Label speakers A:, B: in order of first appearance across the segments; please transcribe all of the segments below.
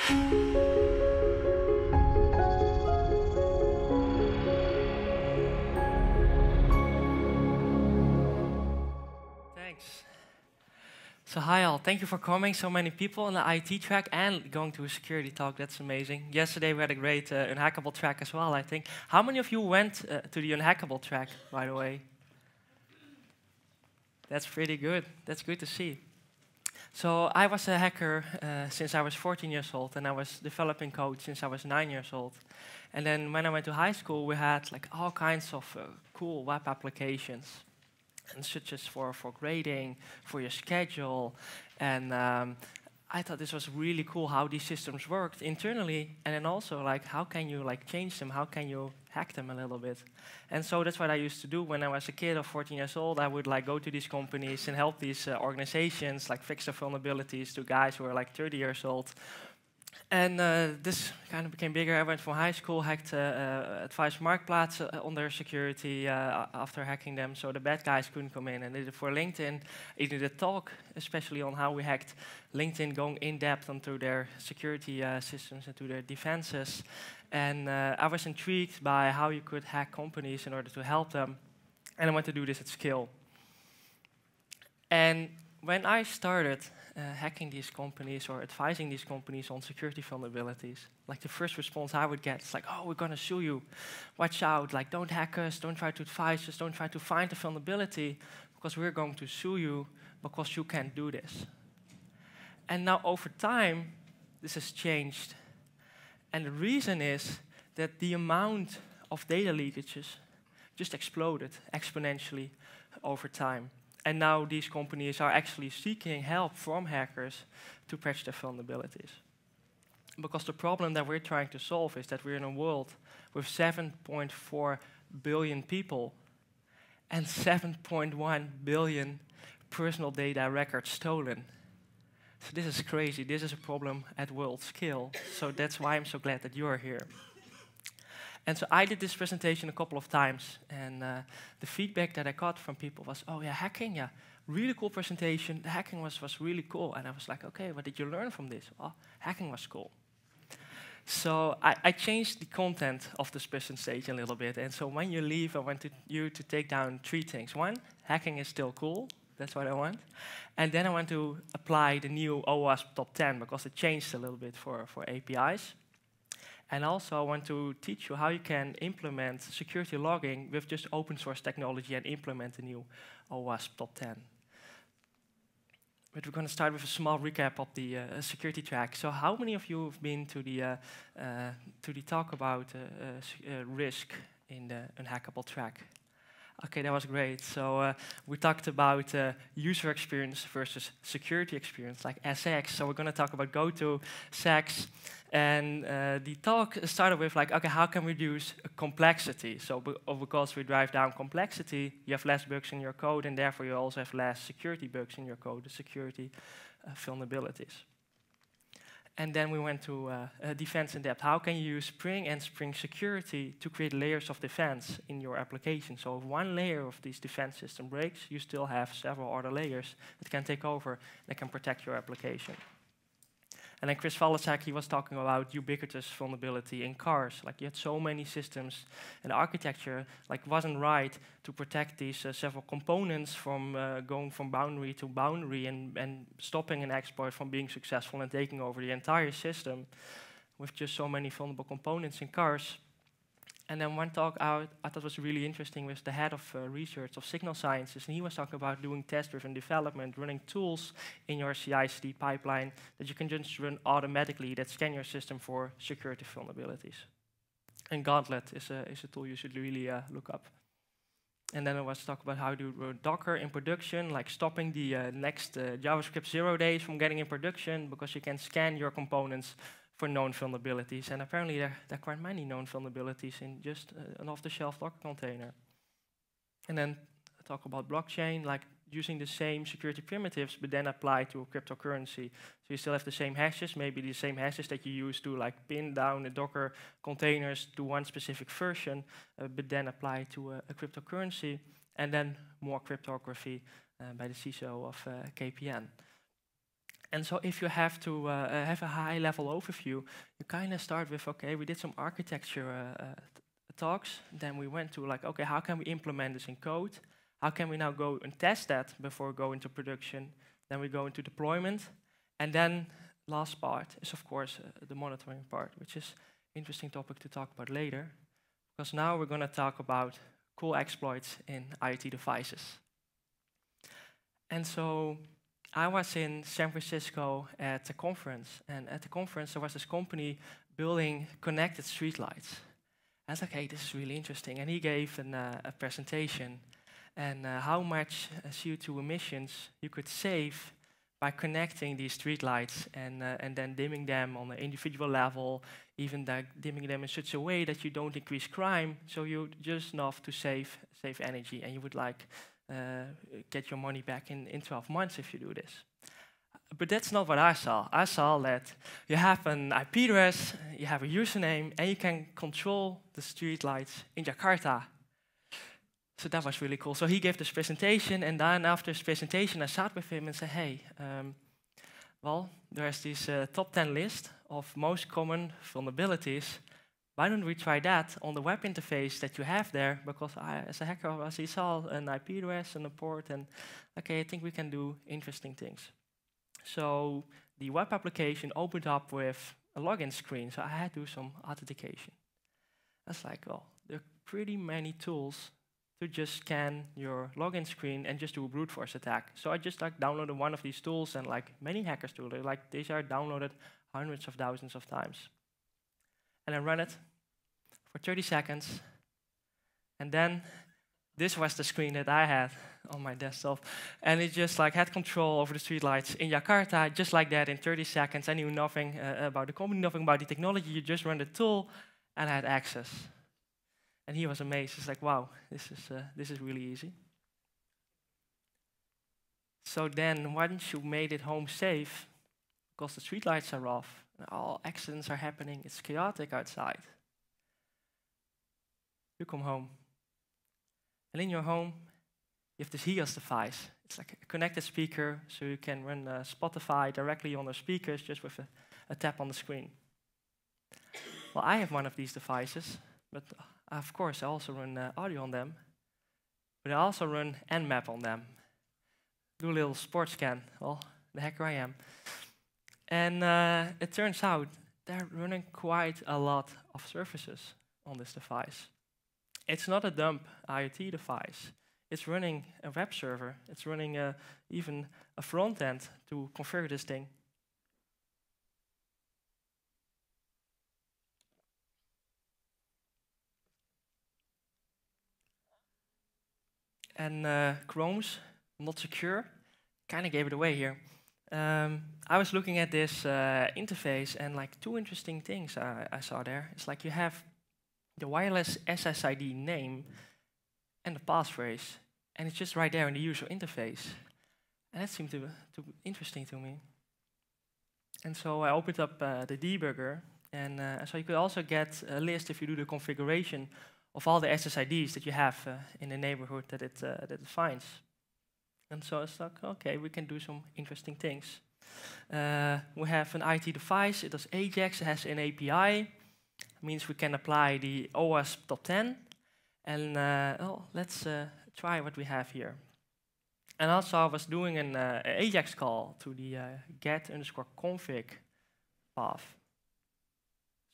A: Thanks. So hi all, thank you for coming. So many people on the IT track and going to a security talk, that's amazing. Yesterday we had a great unhackable track as well, I think. How many of you went to the unhackable track, by the way? That's pretty good, that's good to see. So I was a hacker since I was 14 years old, and I was developing code since I was 9 years old. And then when I went to high school, we had like all kinds of cool web applications, and such as for grading, for your schedule. And I thought this was really cool how these systems worked internally, and then also like how can you like change them, how can you hack them a little bit. And so that's what I used to do when I was a kid of 14 years old. I would like go to these companies and help these organizations like fix their vulnerabilities to guys who were like 30 years old. And this kind of became bigger. I went from high school, hacked Advice Marktplaats on their security after hacking them, so the bad guys couldn't come in. And did it for LinkedIn. I did a talk, especially on how we hacked LinkedIn, going in depth onto their security systems and to their defenses. And I was intrigued by how you could hack companies in order to help them. And I wanted to do this at scale. And when I started hacking these companies or advising these companies on security vulnerabilities, like the first response I would get is like, oh, we're going to sue you. Watch out, like don't hack us, don't try to advise us, don't try to find the vulnerability because we're going to sue you because you can't do this. And now over time, this has changed. And the reason is that the amount of data leakages just exploded exponentially over time. And now these companies are actually seeking help from hackers to patch their vulnerabilities. Because the problem that we're trying to solve is that we're in a world with 7.4 billion people and 7.1 billion personal data records stolen. So this is crazy. This is a problem at world scale. So that's why I'm so glad that you're here. And so I did this presentation a couple of times, and the feedback that I got from people was, oh yeah, hacking, yeah, really cool presentation. The hacking was really cool. And I was like, okay, what did you learn from this? Well, hacking was cool. So I changed the content of this presentation a little bit. And so when you leave, I want you to take down 3 things. 1, hacking is still cool. That's what I want. And then I want to apply the new OWASP top 10 because it changed a little bit for APIs. And also I want to teach you how you can implement security logging with just open source technology and implement the new OWASP top 10. But we're going to start with a small recap of the security track. So how many of you have been to the talk about risk in the unhackable track? Okay, that was great. So we talked about user experience versus security experience, like SX. So we're going to talk about GOTO, SEX, and the talk started with like, okay, how can we reduce complexity? So because we drive down complexity, you have less bugs in your code, and therefore you also have less security bugs in your code, the security vulnerabilities. And then we went to defense in depth. How can you use Spring and Spring Security to create layers of defense in your application? So if one layer of this defense system breaks, you still have several other layers that can take over that can protect your application. And then Chris Valasek, he was talking about ubiquitous vulnerability in cars. Like you had so many systems, and the architecture like wasn't right to protect these several components from going from boundary to boundary and stopping an exploit from being successful and taking over the entire system with just so many vulnerable components in cars. And then one talk I thought was really interesting was the head of research of Signal Sciences, and he was talking about doing test-driven development, running tools in your CI/CD pipeline that you can just run automatically that scan your system for security vulnerabilities. And Gauntlet is a tool you should really look up. And then I was talking about how to do Docker in production, like stopping the next JavaScript 0 days from getting in production because you can scan your components for known vulnerabilities. And apparently there are quite many known vulnerabilities in just an off-the-shelf Docker container. And then talk about blockchain, like using the same security primitives, but then apply to a cryptocurrency. So you still have the same hashes, maybe the same hashes that you use to like pin down the Docker containers to one specific version, but then apply to a cryptocurrency, and then more cryptography by the CISO of KPN. And so if you have to have a high-level overview, you kind of start with, okay, we did some architecture talks. Then we went to like, okay, how can we implement this in code? How can we now go and test that before going to production? Then we go into deployment. And then last part is, of course, the monitoring part, which is an interesting topic to talk about later. Because now we're going to talk about cool exploits in IoT devices. And so I was in San Francisco at a conference. And at the conference, there was this company building connected streetlights. I was like, hey, this is really interesting. And he gave a presentation and how much CO2 emissions you could save by connecting these streetlights and then dimming them on an individual level, even dimming them in such a way that you don't increase crime, so you just enough to save energy, and you would like get your money back in 12 months if you do this. But that's not what I saw. I saw that you have an IP address, you have a username, and you can control the streetlights in Jakarta. So that was really cool. So he gave this presentation, and then after his presentation, I sat with him and said, hey, well, there's this top 10 list of most common vulnerabilities. Why don't we try that on the web interface that you have there? Because I, as a hacker, I saw an IP address and a port, and okay, I think we can do interesting things. So the web application opened up with a login screen, so I had to do some authentication. I was like, well, there are pretty many tools to just scan your login screen and just do a brute force attack. So I just like downloaded one of these tools, and like many hackers do, like these are downloaded hundreds of thousands of times. And I run it for 30 seconds, and then this was the screen that I had on my desktop, and it just like had control over the streetlights in Jakarta, just like that in 30 seconds. I knew nothing about the company, nothing about the technology. You just run the tool, and I had access. And he was amazed. He's like, "Wow, this is really easy." So then, once you made it home safe, because the streetlights are off, and all accidents are happening, it's chaotic outside. You come home. And in your home, you have this HEOS device. It's like a connected speaker, so you can run Spotify directly on the speakers just with a tap on the screen. Well, I have one of these devices, but of course I also run audio on them. But I also run Nmap on them. Do a little sports scan. Well, the hacker I am. And it turns out they're running quite a lot of services on this device. It's not a dumb IoT device. It's running a web server. It's running even a front end to configure this thing. And Chrome's not secure. Kind of gave it away here. I was looking at this interface, and like two interesting things I saw there. It's like you have the wireless SSID name and the passphrase, and it's just right there in the user interface. And that seemed to be interesting to me. And so I opened up the debugger, and so you could also get a list if you do the configuration of all the SSIDs that you have in the neighborhood that it finds. And so it's like, okay, we can do some interesting things. We have an IT device, it does AJAX, it has an API. It means we can apply the OWASP top 10. And well, let's try what we have here. And also I was doing an AJAX call to the get_config path.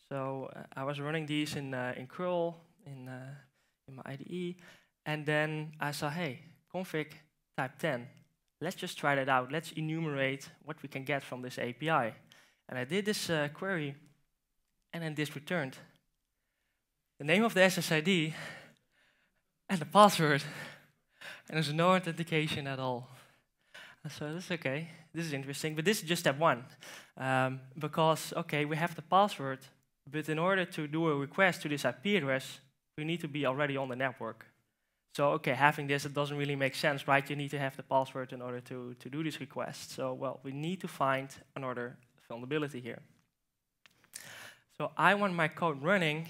A: So I was running these in curl, in my IDE. And then I saw, hey, config type 10. Let's just try that out. Let's enumerate what we can get from this API. And I did this query, and then this returned the name of the SSID and the password. And there's no authentication at all. So that's okay. This is interesting. But this is just step one. Because, okay, we have the password, but in order to do a request to this IP address, we need to be already on the network. So, okay, having this, it doesn't really make sense, right? You need to have the password in order to do this request. So, well, we need to find another vulnerability here. So I want my code running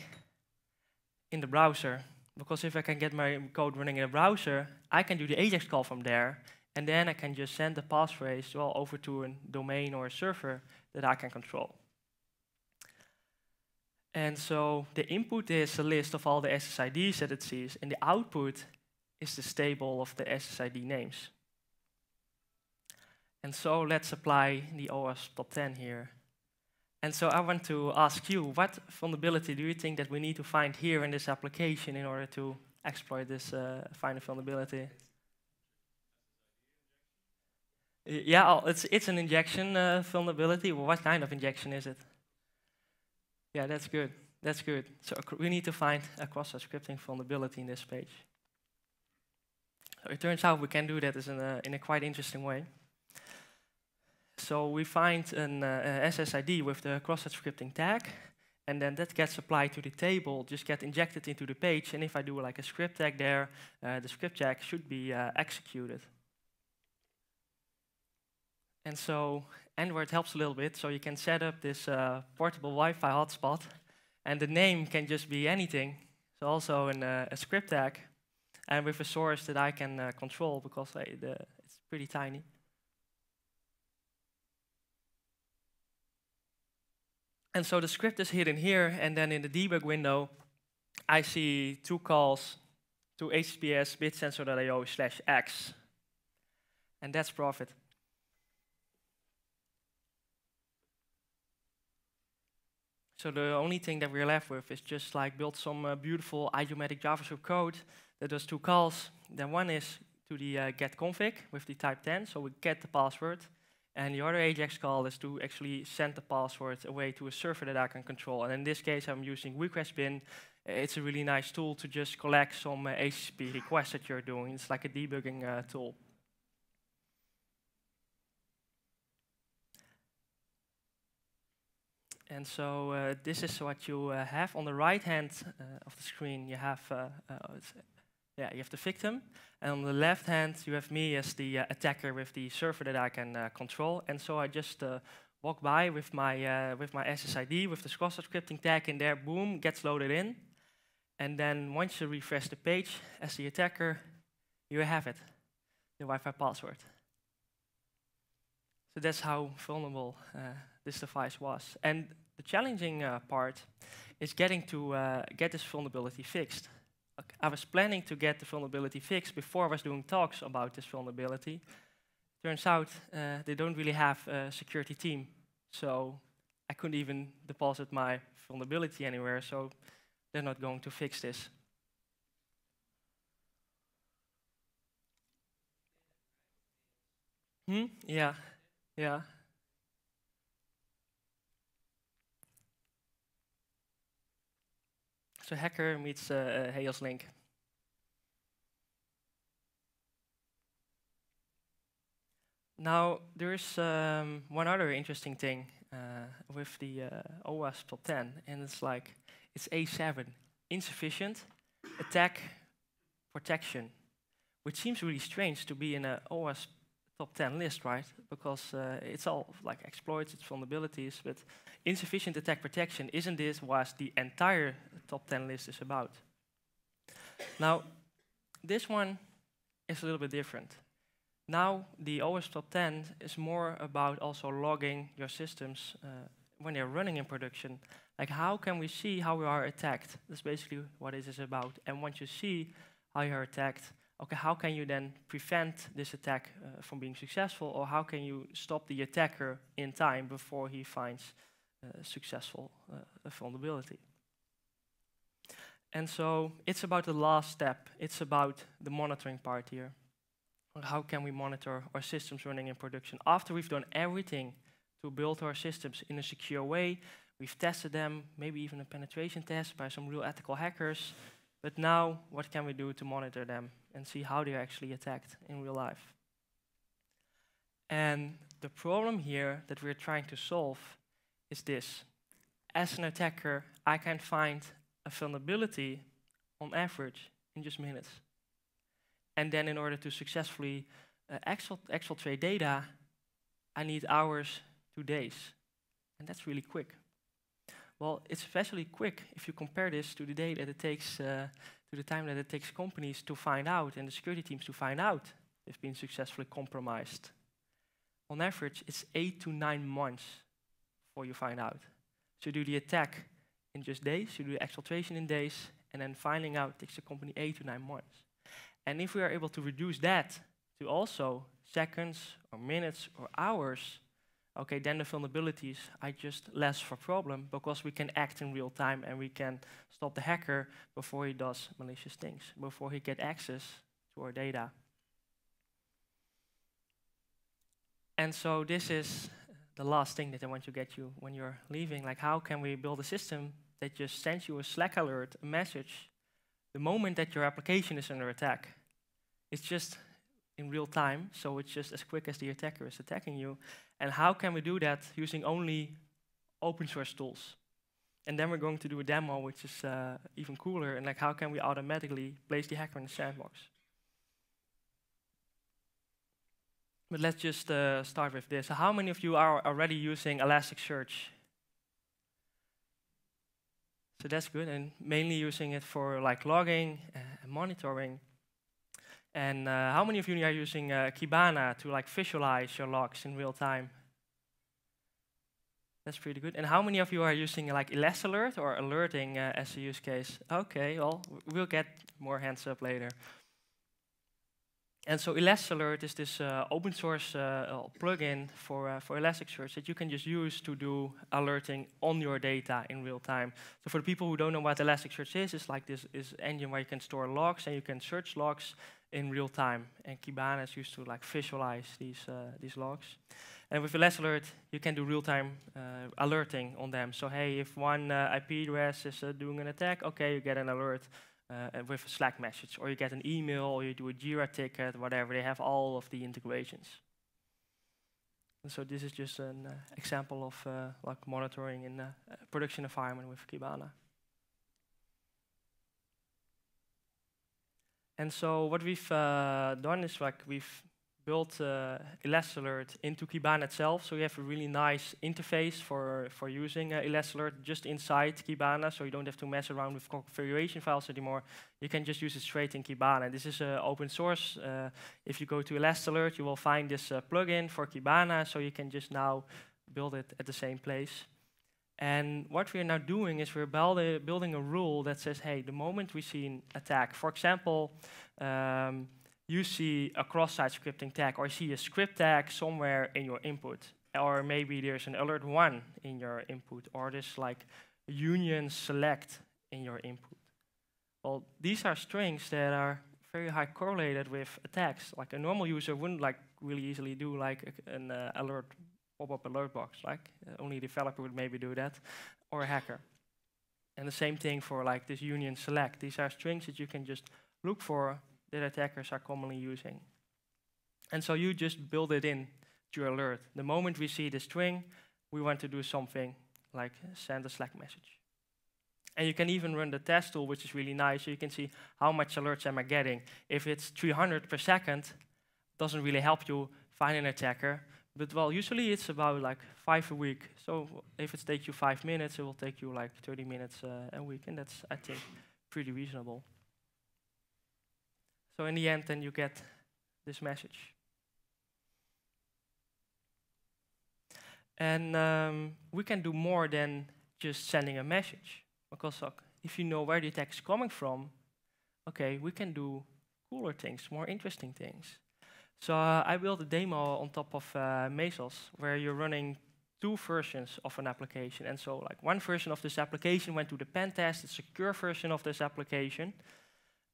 A: in the browser, because if I can get my code running in the browser, I can do the AJAX call from there, And then I can just send the passphrase over to a domain or a server that I can control. And so the input is a list of all the SSIDs that it sees, and the output is the stable of the SSID names. And so let's apply the OWASP top 10 here. And so I want to ask you, what vulnerability do you think that we need to find here in this application in order to exploit this find a vulnerability? Yeah, it's an injection vulnerability. Well, what kind of injection is it? Yeah, that's good. That's good. So we need to find a cross-site scripting vulnerability in this page. So it turns out we can do that in a quite interesting way. So we find an SSID with the cross-site scripting tag, and then that gets applied to the table, just get injected into the page, and if I do like a script tag there, the script tag should be executed. And so Android helps a little bit, so you can set up this portable Wi-Fi hotspot, and the name can just be anything. So also a script tag, and with a source that I can control because it's pretty tiny. And so the script is hidden here, and then in the debug window, I see two calls to https bitsensor.io/x, and that's profit. So the only thing that we're left with is just like build some beautiful idiomatic JavaScript code that does two calls. Then one is to the get config with the type 10, so we get the password. And the other AJAX call is to actually send the password away to a server that I can control. And in this case, I'm using request bin. It's a really nice tool to just collect some HTTP requests that you're doing. It's like a debugging tool. And so this is what you have on the right hand of the screen. You have you have the victim, and on the left hand you have me as the attacker with the server that I can control. And so I just walk by with my SSID with the cross-site scripting tag in there. Boom, gets loaded in, and then once you refresh the page as the attacker, you have it, the Wi-Fi password. So that's how vulnerable this device was. And the challenging part is getting to get this vulnerability fixed. Okay, I was planning to get the vulnerability fixed before I was doing talks about this vulnerability. Turns out they don't really have a security team, so I couldn't even deposit my vulnerability anywhere, so they're not going to fix this. Yeah, yeah. So hacker meets Hales link. Now, there's one other interesting thing with the OWASP top 10, and it's A7, insufficient attack protection, which seems really strange to be in an OWASP top 10 list, right? Because it's all like exploits, it's vulnerabilities, but insufficient attack protection, isn't this what the entire top 10 list is about? Now, this one is a little bit different. Now, the OWASP top 10 is more about also logging your systems when they're running in production. Like, how can we see how we are attacked? That's basically what it is about. And once you see how you are attacked, okay, how can you then prevent this attack from being successful, or how can you stop the attacker in time before he finds successful vulnerability? And so it's about the last step. It's about the monitoring part here. How can we monitor our systems running in production? After we've done everything to build our systems in a secure way, we've tested them, maybe even a penetration test by some real ethical hackers. But now, what can we do to monitor them and see how they're actually attacked in real life? And the problem here that we're trying to solve is this. As an attacker, I can find a vulnerability on average in just minutes. And then in order to successfully exfiltrate data, I need hours to days. And that's really quick. Well, it's especially quick if you compare this to the day that it takes, to the time that it takes companies to find out and the security teams to find out they've been successfully compromised. On average, it's 8 to 9 months before you find out. So you do the attack in just days, you do the exfiltration in days, and then finding out takes the company 8 to 9 months. And if we are able to reduce that to also seconds or minutes or hours, okay, then the vulnerabilities are just less of a problem because we can act in real time and we can stop the hacker before he does malicious things, before he gets access to our data. And so this is the last thing that I want to get you when you're leaving. Like, how can we build a system that just sends you a Slack alert, a message, the moment that your application is under attack? It's just in real time, so it's just as quick as the attacker is attacking you. And how can we do that using only open source tools? And then we're going to do a demo, which is even cooler. And like, how can we automatically place the hacker in the sandbox? But let's just start with this. So how many of you are already using Elasticsearch? So that's good, and mainly using it for like logging and monitoring. And how many of you are using Kibana to like visualize your logs in real time? That's pretty good. And how many of you are using like ElasAlert or alerting as a use case? Okay, well, we'll get more hands up later. And so ElasAlert is this open source plugin for Elasticsearch that you can just use to do alerting on your data in real time. So for the people who don't know what Elasticsearch is, it's like this engine where you can store logs and you can search logs in real time. And Kibana is used to like visualize these logs. And with ElasAlert, you can do real-time alerting on them. So hey, if one IP address is doing an attack, okay, you get an alert with a Slack message, or you get an email, or you do a Jira ticket, whatever. They have all of the integrations. And so this is just an example of like monitoring in a production environment with Kibana. And so what we've done is like we've built ElasAlert into Kibana itself. So you have a really nice interface for using ElasAlert just inside Kibana, so you don't have to mess around with configuration files anymore. You can just use it straight in Kibana. This is open source. If you go to ElasAlert, you will find this plugin for Kibana, so you can just now build it at the same place. And what we are now doing is we're building a rule that says, hey, the moment we see an attack, for example, you see a cross-site scripting tag, or see a script tag somewhere in your input, or maybe there's an alert 1 in your input, or there's like union select in your input. Well, these are strings that are very high correlated with attacks. Like a normal user wouldn't like really easily do like an alert pop-up alert box. Like only a developer would maybe do that, or a hacker. And the same thing for like this union select. These are strings that you can just look for that attackers are commonly using. And so you just build it in to your alert. The moment we see the string, we want to do something like send a Slack message. And you can even run the test tool, which is really nice, so you can see how much alerts am I getting. If it's 300 per second, doesn't really help you find an attacker. But well, usually it's about like 5 a week. So if it takes you 5 minutes, it will take you like 30 minutes a week. And that's, I think, pretty reasonable. So in the end, then you get this message. And we can do more than just sending a message. Because if you know where the attack is coming from, okay, we can do cooler things, more interesting things. So I built a demo on top of Mesos, where you're running 2 versions of an application. And so like one version of this application went to the pen test, the secure version of this application.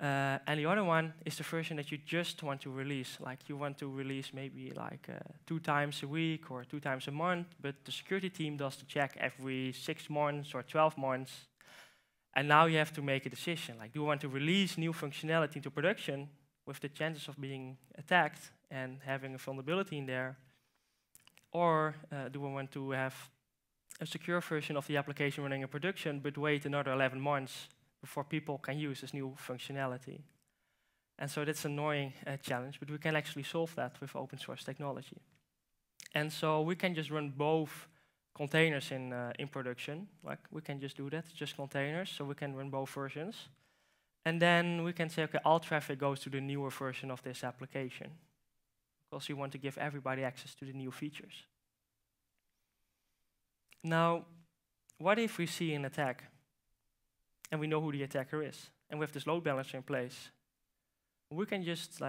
A: And the other one is the version that you just want to release. Like you want to release maybe like 2 times a week or 2 times a month, but the security team does the check every 6 months or 12 months. And now you have to make a decision. Like, do you want to release new functionality into production with the chances of being attacked and having a vulnerability in there? Or do we want to have a secure version of the application running in production, but wait another 11 months before people can use this new functionality? And so that's an annoying challenge, but we can actually solve that with open source technology. And so we can just run both containers in production. Like we can just do that, just containers, so we can run both versions. And then we can say, okay, all traffic goes to the newer version of this application. because you want to give everybody access to the new features. Now, what if we see an attack, and we know who the attacker is, and we have this load balancer in place? We can just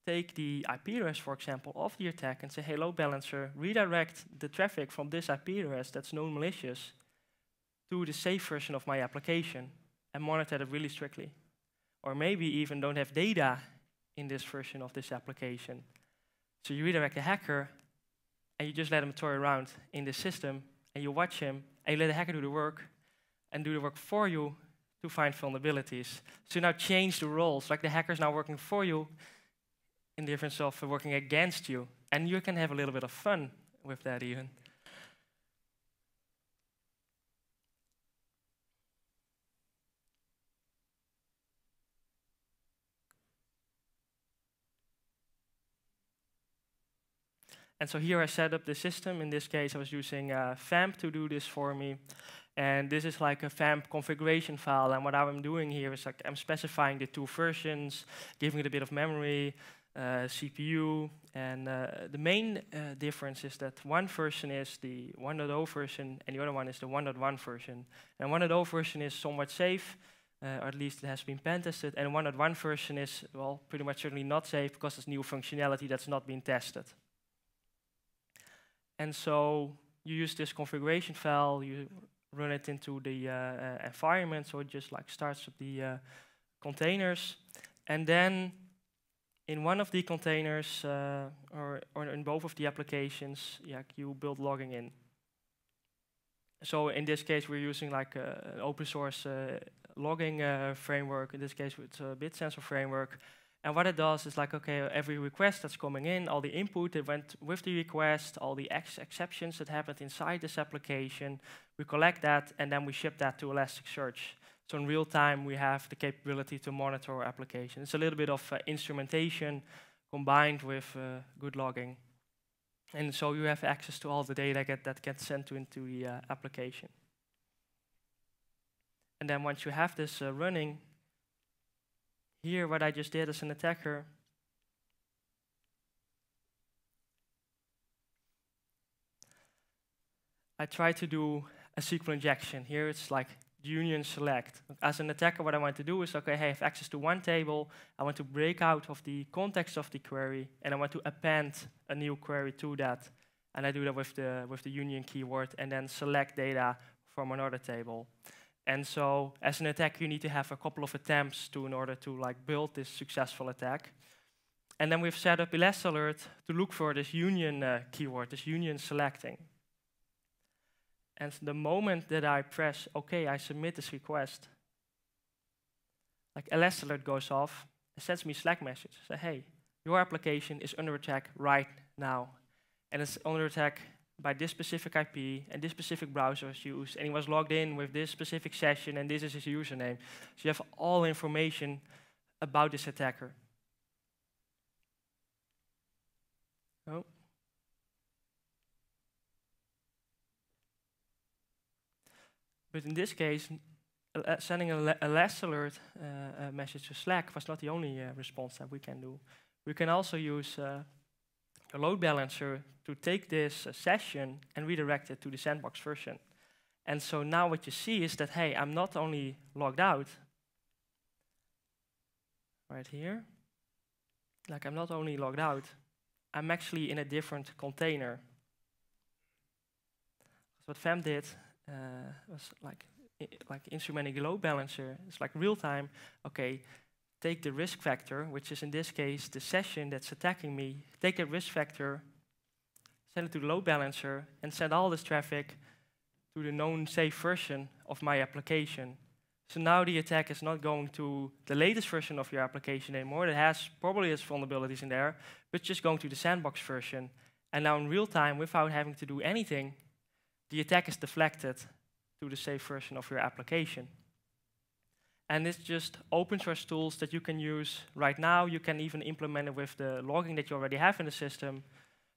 A: take the IP address, for example, of the attack and say, hey, load balancer, redirect the traffic from this IP address that's known malicious to the safe version of my application and monitor it really strictly. Or maybe even don't have data in this version of this application. So you redirect the hacker and you just let him toy around in the system and you watch him and you let the hacker do the work and do the work for you to find vulnerabilities. So you now change the roles, like the hacker's now working for you in the difference of working against you. And you can have a little bit of fun with that even. And so here I set up the system. In this case, I was using FAMP to do this for me. And this is like a FAMP configuration file. And what I'm doing here is I'm specifying the two versions, giving it a bit of memory, CPU. And the main difference is that one version is the 1.0 version, and the other one is the 1.1 version. And 1.0 version is somewhat safe, or at least it has been pen tested. And 1.1 version is, well, pretty much certainly not safe because it's new functionality that's not been tested. And so you use this configuration file, you run it into the environment, so it just starts with the containers. And then in one of the containers, or in both of the applications, you build logging in. So in this case, we're using an open source logging framework. In this case, it's a BitSensor framework. And what it does is okay, every request that's coming in, all the input that went with the request, all the exceptions that happened inside this application, we collect that and then we ship that to Elasticsearch. So in real time, we have the capability to monitor our application. It's a little bit of instrumentation combined with good logging. And so you have access to all the data that gets sent into the application. And then once you have this running, here, what I just did as an attacker, I try to do a SQL injection. Here it's union select. As an attacker, what I want to do is, okay, I have access to one table. I want to break out of the context of the query, and I want to append a new query to that. And I do that with the union keyword, and then select data from another table. And so, as an attacker, you need to have a couple of attempts in order to build this successful attack. And then we've set up ElastAlert to look for this union keyword, this union selecting. And the moment that I press OK, I submit this request, ElastAlert goes off and sends me a Slack message. Say, hey, your application is under attack right now, and it's under attack by this specific IP, and this specific browser was used, and he was logged in with this specific session, and this is his username. So you have all information about this attacker. Oh. But in this case, sending a ElastAlert message to Slack was not the only response that we can do. We can also use a load balancer to take this session and redirect it to the sandbox version. And so now what you see is that, hey, I'm not only logged out, right here, I'm not only logged out, I'm actually in a different container. So what FAMP did was instrumenting a load balancer. It's real time, okay, take the risk factor, which is in this case the session that's attacking me, take that risk factor, send it to the load balancer, and send all this traffic to the known safe version of my application. So now the attack is not going to the latest version of your application anymore that probably has vulnerabilities in there, but just going to the sandbox version. And now in real time, without having to do anything, the attack is deflected to the safe version of your application. And it's just open source tools that you can use right now. You can even implement it with the logging that you already have in the system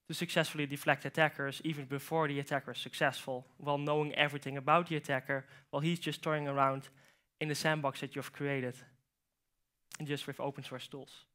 A: to successfully deflect attackers even before the attacker is successful, while knowing everything about the attacker while he's just toying around in the sandbox that you've created, and just with open source tools.